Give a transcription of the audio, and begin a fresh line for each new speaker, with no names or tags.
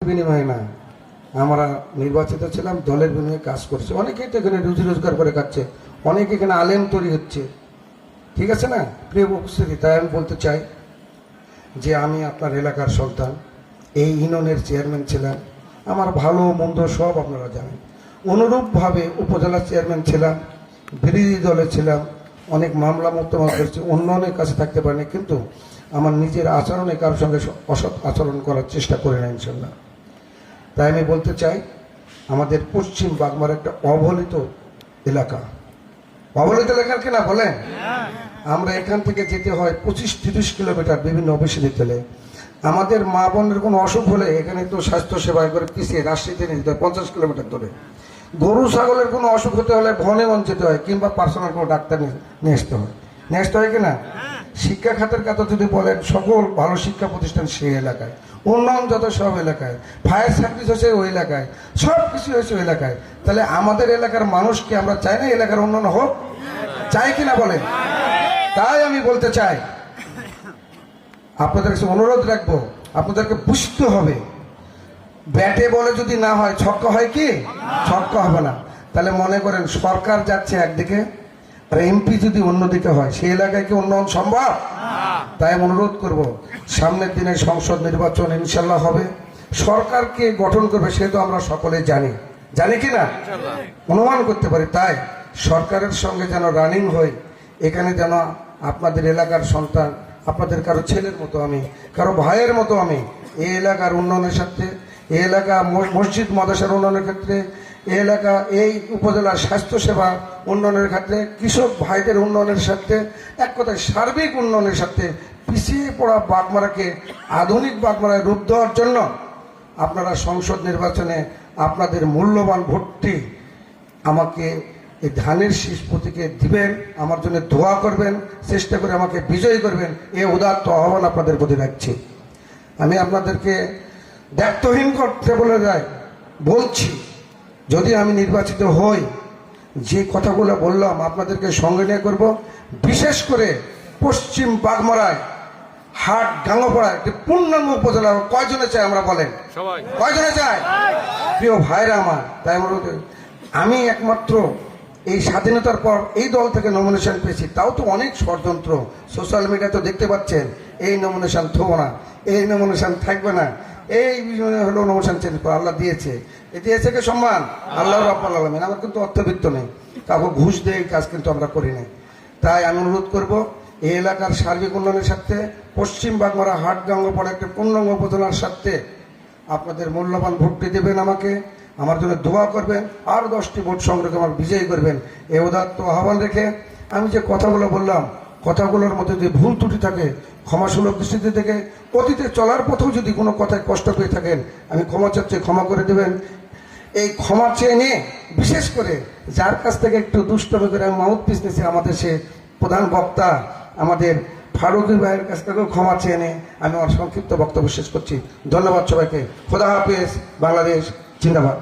বিনিময়ে না, আমরা নির্বাচিত ছিলাম, দলের বিনিময়ে কাজ করছে। অনেকেই তো এখানে রুজি রোজগার করে খাচ্ছে, অনেকে এখানে আলেম তৈরি হচ্ছে, ঠিক আছে না প্রিয় উপস্থিতি। তাই আমি বলতে চাই যে আমি আপনার এলাকার সন্তান, এই ইউনিয়নের চেয়ারম্যান ছিলাম, আমার ভালো মন্দ সব আপনারা জানেন। অনুরূপভাবে উপজেলা চেয়ারম্যান ছিলাম, বিরোধী দলে ছিলাম, অনেক মামলা মোকদ্দমা করছি, উন্নয়নের কাছে থাকতে পারিনি, কিন্তু আমার নিজের আচরণে কারোর সঙ্গে অসৎ আচরণ করার চেষ্টা করি না ইনশাল্লাহ। তাই আমি বলতে চাই, আমাদের পশ্চিম বাগমার একটা অবহেলিত এলাকা, অবহেলিত এলাকা কিনা বলেন। আমরা এখান থেকে যেতে হয় 25-30 কিলোমিটার বিভিন্ন অফিসে যেতে হলে। আমাদের মা বোনের কোনো অসুখ হলে এখানে তো স্বাস্থ্য সেবা করে পিছিয়ে রাজশাহীতে নিয়ে যেতে হয় 50 কিলোমিটার ধরে। গরু ছাগলের কোনো অসুখ হতে হলে বন যেতে হয়, কিংবা পার্সোনাল কোনো ডাক্তার নিয়ে আসতে হয় কিনা। শিক্ষা খাতের কথা যদি বলেন, সকল ভালো শিক্ষা প্রতিষ্ঠান সেই এলাকায়, উন্নয়ন যত সব এলাকায়, ফায়ার সার্ভিস হয়েছে ওই এলাকায়, সব কিছু হয়েছে ওই এলাকায়। তাহলে আমাদের এলাকার মানুষকে আমরা চাই না এলাকার উন্নয়ন হোক, চাই কিনা বলেন। তাই আমি বলতে চাই, আপনাদের কাছে অনুরোধ রাখবো, আপনাদেরকে বুঝতে হবে, ব্যাটে বলে যদি না হয় ছক্কা হয় কি? ছক্কা হবে না। তাহলে মনে করেন সরকার যাচ্ছে একদিকে, আর এমপি যদি অন্যদিকে হয়, সেই এলাকায় কি উন্নয়ন সম্ভব? তাই আমি অনুরোধ করব, সামনের দিনে সংসদ নির্বাচন ইনশাল্লাহ হবে, সরকারকে গঠন করবে সে তো আমরা সকলে জানি কি না, অনুমান করতে পারি। তাই সরকারের সঙ্গে যেন রানিং হয়, এখানে যেন আপনাদের এলাকার সন্তান, আপনাদের কারো ছেলের মতো আমি, কারো ভাইয়ের মতো আমি এই এলাকার উন্নয়নের সাথে, এই এলাকা মসজিদ মাদ্রাসার উন্নয়নের ক্ষেত্রে, এই এলাকা এই উপজেলার স্বাস্থ্যসেবা উন্নয়নের ক্ষেত্রে, কৃষক ভাইদের উন্নয়নের সাথে, এক কথায় সার্বিক উন্নয়নের সাথে পিছিয়ে পড়া বাগমারাকে আধুনিক বাগমারায় রূপ দেওয়ার জন্য আপনারা সংসদ নির্বাচনে আপনাদের মূল্যবান ভোটটি আমাকে এই ধানের শীষ প্রতীকে দিবেন, আমার জন্য দোয়া করবেন, চেষ্টা করে আমাকে বিজয়ী করবেন, এই উদাত্ত আহ্বান আপনাদের প্রতি রাখছি। আমি আপনাদেরকে দায়িত্বহীন করতে বলছি, যদি আমি নির্বাচিত হই, যে কথাগুলো বললাম আপনাদেরকে সঙ্গে নিয়ে করব। বিশেষ করে পশ্চিম বাগমারায় হাট গাঙ্গপাড়ায় একটি পূর্ণাঙ্গ উপজেলা কয়জনে চাই আমরা বলেন, কয়জনে চাই প্রিয় ভাইরা আমার। তাই আমি একমাত্র এই স্বাধীনতার পর এই দল থেকে নমিনেশন পেয়েছি, তাও তো অনেক ষড়যন্ত্র, সোশ্যাল মিডিয়া তো দেখতে পাচ্ছেন, এই নমিনেশন থবো না, এই নমিনেশন থাকবে না, এই হলো নমিনেশন চেঞ্জ করে আল্লাহ দিয়েছে, দিয়েছে কে সম্মান আল্লাহ রাব্বুল আলামিন। আমার কিন্তু অর্থবিত্ত নেই, কাউকে ঘুষ দিয়ে এই কাজ কিন্তু আমরা করি নাই। তাই আমি অনুরোধ করব, এই এলাকার সার্বিক উন্নয়নের সাথে পশ্চিম বাগমারা হাট গাঙ্গপাড়া একটা পূর্ণাঙ্গ উপজেলার সাথে আপনাদের মূল্যবান ভোটটি দেবেন, আমাকে আমার জন্য দোয়া করবেন, আর 10টি ভোট সংগ্রহ আমার বিজয়ী করবেন, এই উদাত্ত আহ্বান রেখে আমি যে কথাগুলো বললাম, কথাগুলোর মধ্যে যদি ভুল ত্রুটি থাকে ক্ষমাসুলভ দৃষ্টিতে থেকে, অতীতে চলার পথেও যদি কোনো কথায় কষ্ট পেয়ে থাকেন আমি ক্ষমা চাচ্ছি, ক্ষমা করে দেবেন। এই ক্ষমা চেয়ে নিয়ে বিশেষ করে যার কাছ থেকে একটু দুষ্টমি করে আমি মাউথ পিস নিয়েছি, আমাদের সে প্রধান বক্তা আমাদের ফারুকি ভাইয়ের কাছ থেকেও ক্ষমা চেয়ে নিয়ে আমি আমার সংক্ষিপ্ত বক্তব্য শেষ করছি। ধন্যবাদ সবাইকে। খোদা হাফেজ। বাংলাদেশ জিন্দাবাদ।